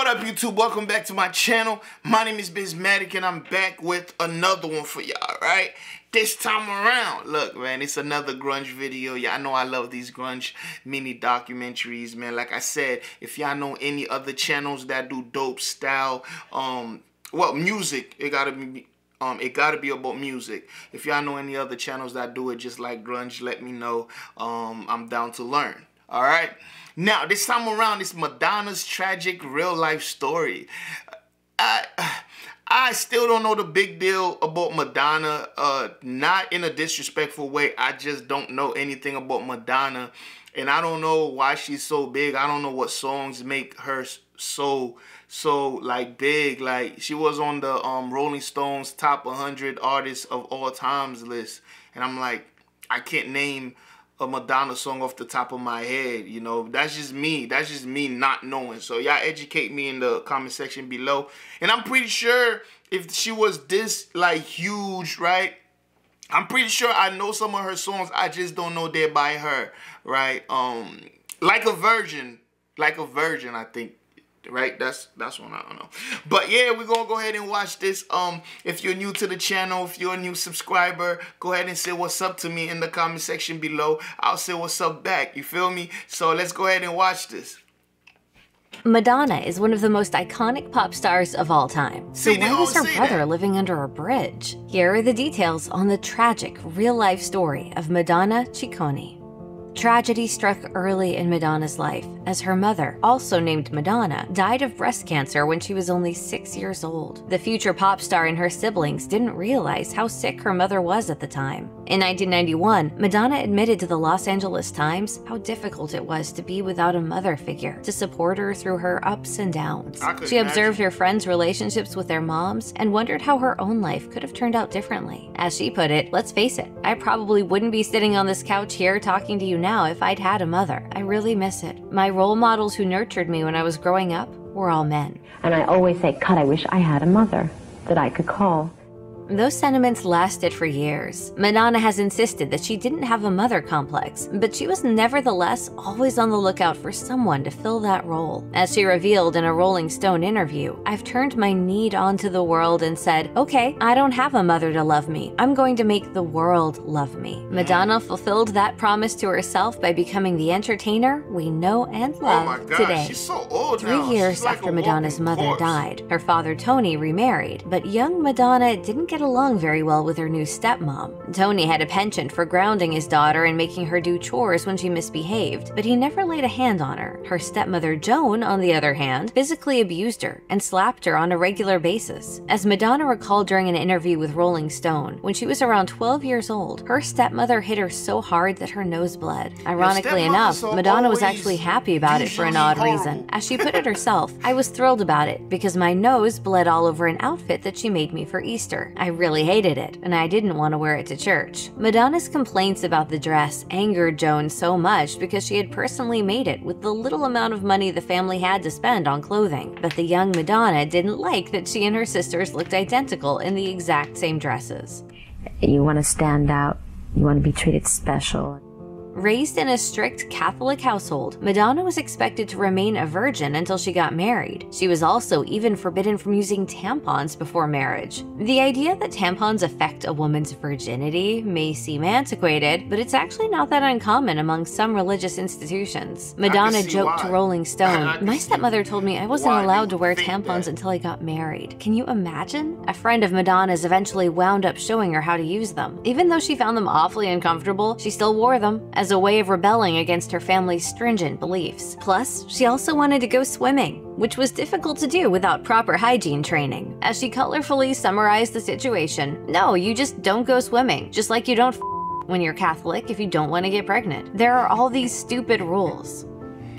What up, YouTube? Welcome back to my channel. My name is BizMatik, and I'm back with another one for y'all, right? This time around, look, man, it's another grunge video. Y'all know I love these grunge mini documentaries, man. Like I said, if y'all know any other channels that do dope style, well, music, it gotta be about music. If y'all know any other channels that do it just like grunge, let me know. I'm down to learn. All right. Now, this time around, it's Madonna's tragic real-life story. I still don't know the big deal about Madonna, not in a disrespectful way. I just don't know anything about Madonna, and I don't know why she's so big. I don't know what songs make her so like big. Like, she was on the Rolling Stones top 100 artists of all times list, and I'm like, I can't name a Madonna song off the top of my head. You know, that's just me not knowing. So y'all educate me in the comment section below. And I'm pretty sure if she was this like huge, right, I'm pretty sure I know some of her songs. I just don't know they're by her, right? Like a Virgin, I think. Right, that's one, I don't know. But yeah, we're gonna go ahead and watch this. If you're new to the channel, if you're a new subscriber, go ahead and say what's up to me in the comment section below. I'll say what's up back, you feel me? So let's go ahead and watch this. Madonna is one of the most iconic pop stars of all time. So why was her brother living under a bridge? Here are the details on the tragic real-life story of Madonna Ciccone. Tragedy struck early in Madonna's life, as her mother, also named Madonna, died of breast cancer when she was only 6 years old. The future pop star and her siblings didn't realize how sick her mother was at the time. In 1991, Madonna admitted to the Los Angeles Times how difficult it was to be without a mother figure to support her through her ups and downs. She observed her friends' relationships with their moms and wondered how her own life could have turned out differently. As she put it, let's face it, I probably wouldn't be sitting on this couch here talking to you now if I'd had a mother. I really miss it. My role models who nurtured me when I was growing up were all men. And I always say, God, I wish I had a mother that I could call. Those sentiments lasted for years. Madonna has insisted that she didn't have a mother complex, but she was nevertheless always on the lookout for someone to fill that role. As she revealed in a Rolling Stone interview, I've turned my need onto the world and said, okay, I don't have a mother to love me. I'm going to make the world love me. Madonna fulfilled that promise to herself by becoming the entertainer we know and love today. She's so old 3 years after Madonna's mother died, her father Tony remarried, but young Madonna didn't get along very well with her new stepmom. Tony had a penchant for grounding his daughter and making her do chores when she misbehaved, but he never laid a hand on her. Her stepmother Joan, on the other hand, physically abused her and slapped her on a regular basis. As Madonna recalled during an interview with Rolling Stone, when she was around 12 years old, her stepmother hit her so hard that her nose bled. Ironically enough, Madonna was actually happy about it for an odd reason. As she put it herself, I was thrilled about it because my nose bled all over an outfit that she made me for Easter. I really hated it, and I didn't want to wear it to church. Madonna's complaints about the dress angered Joan so much because she had personally made it with the little amount of money the family had to spend on clothing. But the young Madonna didn't like that she and her sisters looked identical in the exact same dresses. You want to stand out. You want to be treated special. Raised in a strict Catholic household, Madonna was expected to remain a virgin until she got married. She was also even forbidden from using tampons before marriage. The idea that tampons affect a woman's virginity may seem antiquated, but it's actually not that uncommon among some religious institutions. Madonna joked to Rolling Stone, "My stepmother told me I wasn't allowed to wear tampons until I got married." Can you imagine? A friend of Madonna's eventually wound up showing her how to use them. Even though she found them awfully uncomfortable, she still wore them as a way of rebelling against her family's stringent beliefs. Plus, she also wanted to go swimming, which was difficult to do without proper hygiene training. As she colorfully summarized the situation, no, you just don't go swimming, just like you don't when you're Catholic if you don't want to get pregnant. There are all these stupid rules.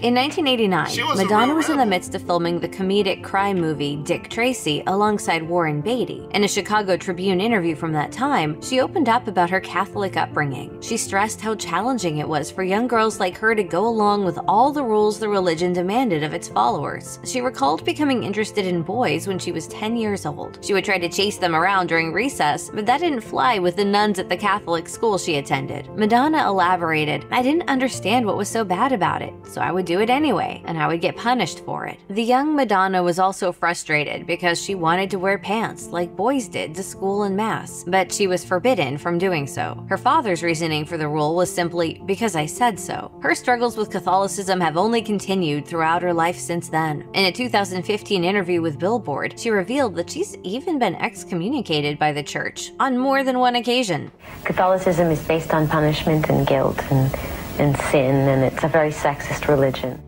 In 1989, Madonna was in the midst of filming the comedic crime movie Dick Tracy alongside Warren Beatty. In a Chicago Tribune interview from that time, she opened up about her Catholic upbringing. She stressed how challenging it was for young girls like her to go along with all the rules the religion demanded of its followers. She recalled becoming interested in boys when she was 10 years old. She would try to chase them around during recess, but that didn't fly with the nuns at the Catholic school she attended. Madonna elaborated, "I didn't understand what was so bad about it, so I would would do it anyway, and I would get punished for it. The young Madonna was also frustrated because she wanted to wear pants like boys did to school and mass, but she was forbidden from doing so. Her father's reasoning for the rule was simply, because I said so. Her struggles with Catholicism have only continued throughout her life since then. In a 2015 interview with Billboard, she revealed that she's even been excommunicated by the church on more than one occasion. Catholicism is based on punishment and guilt and sin, and it's a very sexist religion.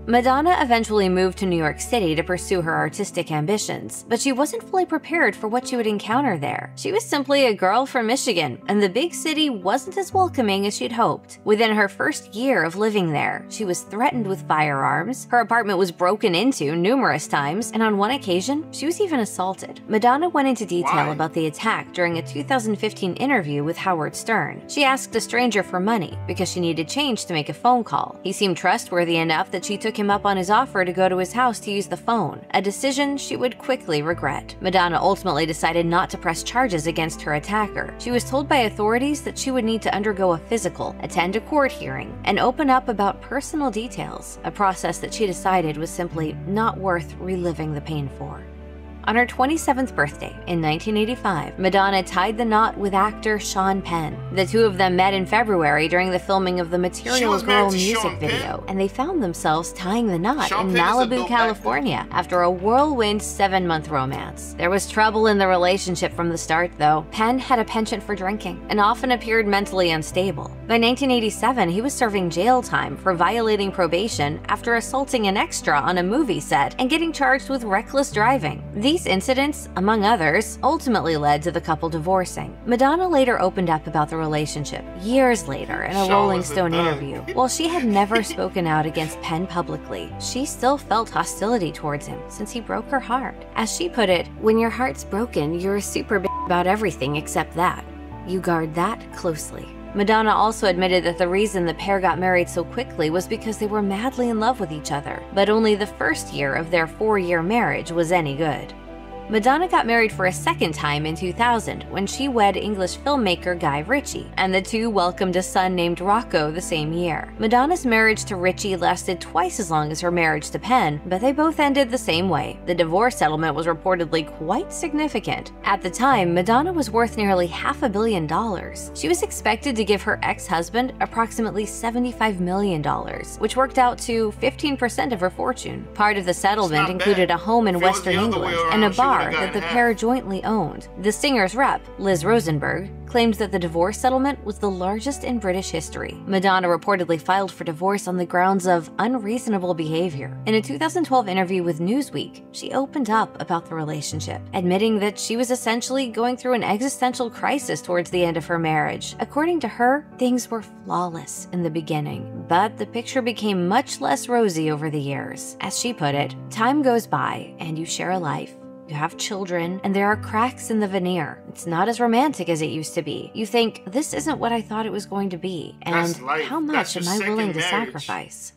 Madonna eventually moved to New York City to pursue her artistic ambitions, but she wasn't fully prepared for what she would encounter there. She was simply a girl from Michigan, and the big city wasn't as welcoming as she'd hoped. Within her first year of living there, she was threatened with firearms, her apartment was broken into numerous times, and on one occasion, she was even assaulted. Madonna went into detail about the attack during a 2015 interview with Howard Stern. She asked a stranger for money because she needed change to make a phone call. He seemed trustworthy enough that she took him up on his offer to go to his house to use the phone, a decision she would quickly regret. Madonna ultimately decided not to press charges against her attacker. She was told by authorities that she would need to undergo a physical, attend a court hearing, and open up about personal details, a process that she decided was simply not worth reliving the pain for. On her 27th birthday in 1985, Madonna tied the knot with actor Sean Penn. The two of them met in February during the filming of the Material Girl music video, and they found themselves tying the knot in Malibu, California, after a whirlwind 7-month romance. There was trouble in the relationship from the start, though. Penn had a penchant for drinking and often appeared mentally unstable. By 1987, he was serving jail time for violating probation after assaulting an extra on a movie set and getting charged with reckless driving. These incidents, among others, ultimately led to the couple divorcing. Madonna later opened up about the relationship years later in a Rolling Stone interview. While she had never spoken out against Penn publicly, she still felt hostility towards him since he broke her heart. As she put it, "When your heart's broken, you're a super bitch about everything except that. You guard that closely." Madonna also admitted that the reason the pair got married so quickly was because they were madly in love with each other, but only the first year of their 4-year marriage was any good. Madonna got married for a second time in 2000 when she wed English filmmaker Guy Ritchie, and the two welcomed a son named Rocco the same year. Madonna's marriage to Ritchie lasted twice as long as her marriage to Penn, but they both ended the same way. The divorce settlement was reportedly quite significant. At the time, Madonna was worth nearly $500 million. She was expected to give her ex-husband approximately $75 million, which worked out to 15% of her fortune. Part of the settlement included a home in Western England and a bar that the pair jointly owned. The singer's rep, Liz Rosenberg, claimed that the divorce settlement was the largest in British history. Madonna reportedly filed for divorce on the grounds of unreasonable behavior. In a 2012 interview with Newsweek, she opened up about the relationship, admitting that she was essentially going through an existential crisis towards the end of her marriage. According to her, things were flawless in the beginning, but the picture became much less rosy over the years. As she put it, "Time goes by and you share a life. You have children, and there are cracks in the veneer. It's not as romantic as it used to be. You think, this isn't what I thought it was going to be, and how much am I willing to sacrifice?"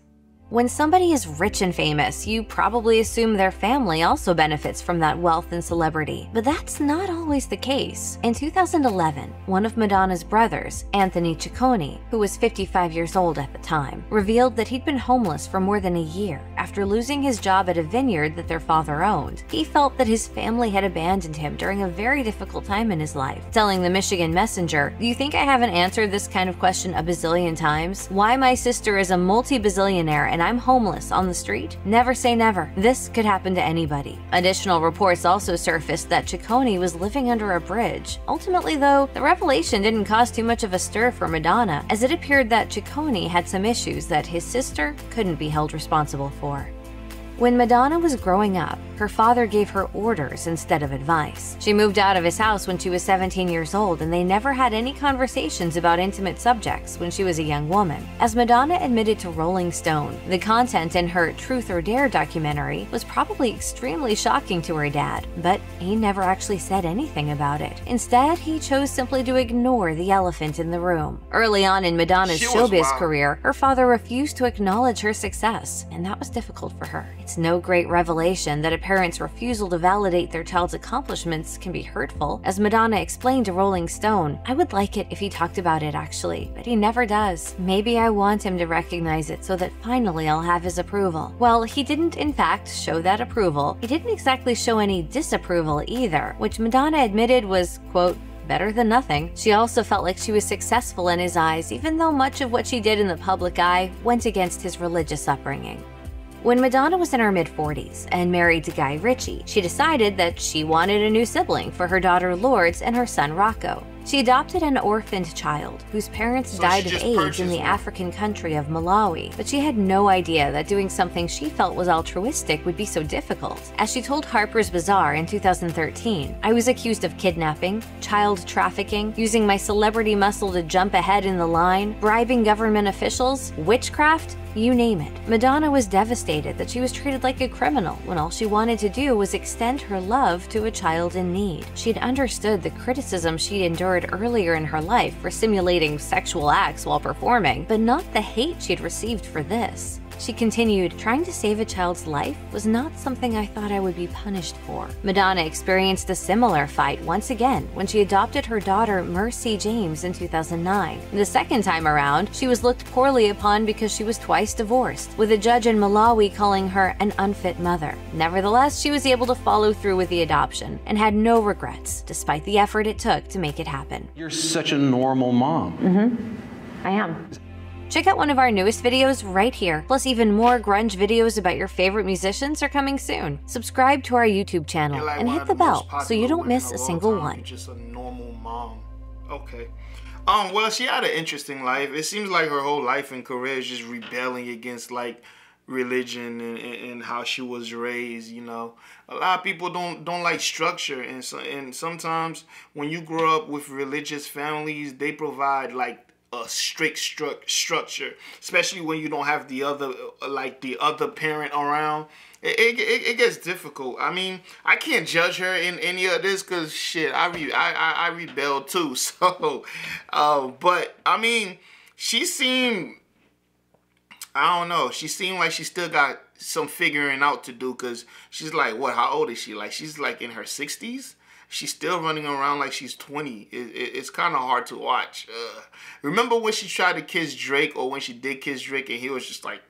When somebody is rich and famous, you probably assume their family also benefits from that wealth and celebrity. But that's not always the case. In 2011, one of Madonna's brothers, Anthony Ciccone, who was 55 years old at the time, revealed that he'd been homeless for more than a year after losing his job at a vineyard that their father owned. He felt that his family had abandoned him during a very difficult time in his life, telling the Michigan Messenger, "Do you think I haven't answered this kind of question a bazillion times? Why my sister is a multi-bazillionaire and I'm homeless on the street? Never say never. This could happen to anybody." Additional reports also surfaced that Ciccone was living under a bridge. Ultimately, though, the revelation didn't cause too much of a stir for Madonna, as it appeared that Ciccone had some issues that his sister couldn't be held responsible for. When Madonna was growing up, her father gave her orders instead of advice. She moved out of his house when she was 17 years old, and they never had any conversations about intimate subjects when she was a young woman. As Madonna admitted to Rolling Stone, the content in her Truth or Dare documentary was probably extremely shocking to her dad, but he never actually said anything about it. Instead, he chose simply to ignore the elephant in the room. Early on in Madonna's showbiz career, her father refused to acknowledge her success, and that was difficult for her. It's no great revelation that a parent's refusal to validate their child's accomplishments can be hurtful. As Madonna explained to Rolling Stone, "I would like it if he talked about it actually, but he never does. Maybe I want him to recognize it so that finally I'll have his approval." Well, he didn't in fact show that approval. He didn't exactly show any disapproval either, which Madonna admitted was, quote, better than nothing. She also felt like she was successful in his eyes, even though much of what she did in the public eye went against his religious upbringing. When Madonna was in her mid-40s and married to Guy Ritchie, she decided that she wanted a new sibling for her daughter Lourdes and her son Rocco. She adopted an orphaned child whose parents died of AIDS in the African country of Malawi, but she had no idea that doing something she felt was altruistic would be so difficult. As she told Harper's Bazaar in 2013, "I was accused of kidnapping, child trafficking, using my celebrity muscle to jump ahead in the line, bribing government officials, witchcraft, you name it." Madonna was devastated that she was treated like a criminal when all she wanted to do was extend her love to a child in need. She'd understood the criticism she'd endured earlier in her life for simulating sexual acts while performing, but not the hate she'd received for this. She continued, "Trying to save a child's life was not something I thought I would be punished for." Madonna experienced a similar fight once again when she adopted her daughter Mercy James in 2009. The second time around, she was looked poorly upon because she was twice divorced, with a judge in Malawi calling her an unfit mother. Nevertheless, she was able to follow through with the adoption and had no regrets, despite the effort it took to make it happen. You're such a normal mom. I am. Check out one of our newest videos right here. Plus, even more grunge videos about your favorite musicians are coming soon. Subscribe to our YouTube channel and hit the bell so you don't miss a single one. Just a normal mom. Okay. Well, she had an interesting life. It seems like her whole life and career is just rebelling against like religion and how she was raised. You know, a lot of people don't like structure, and sometimes when you grow up with religious families, they provide like a strict structure, especially when you don't have the other parent around. It gets difficult. I mean, I can't judge her in any of this because shit, I rebelled too. So, but I mean, she seemed, I don't know, she seemed like she still got some figuring out to do, because she's like, what? How old is she? Like, she's like in her 60s. She's still running around like she's 20. It's kind of hard to watch. Remember when she tried to kiss Drake, or when she did kiss Drake and he was just like...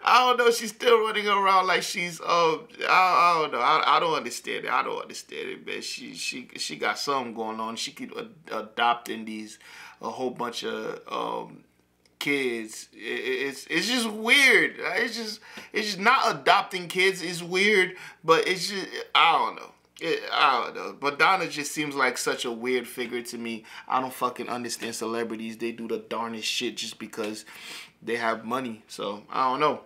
I don't know. She's still running around like she's... I don't know. I don't understand it. I don't understand it, man. She got something going on. She keep adopting a whole bunch of... kids. It's just weird. It's just not adopting kids is weird, but it's just I don't know. Madonna just seems like such a weird figure to me. I don't fucking understand celebrities. They do the darnest shit just because they have money. So I don't know.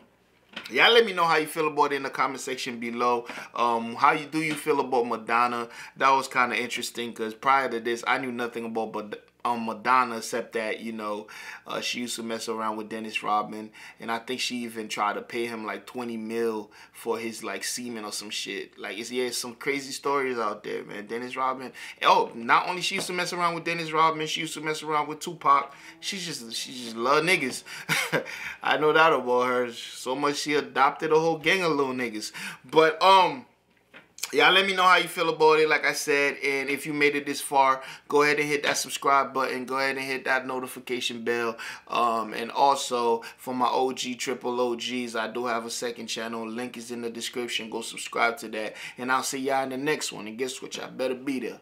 Y'all let me know how you feel about it in the comment section below. How do you feel about Madonna? That was kind of interesting because prior to this, I knew nothing about Madonna, except that, you know, she used to mess around with Dennis Rodman, and I think she even tried to pay him like 20 mil for his like semen or some shit. Like, it's some crazy stories out there, man. Dennis Rodman. Oh, not only she used to mess around with Dennis Rodman, she used to mess around with Tupac. She just love niggas. I know that about her. So much she adopted a whole gang of little niggas. But y'all let me know how you feel about it, like I said. And if you made it this far, go ahead and hit that subscribe button. Go ahead and hit that notification bell. And also, for my triple OGs, I do have a second channel. Link is in the description. Go subscribe to that. And I'll see y'all in the next one. And guess what? Y'all better be there.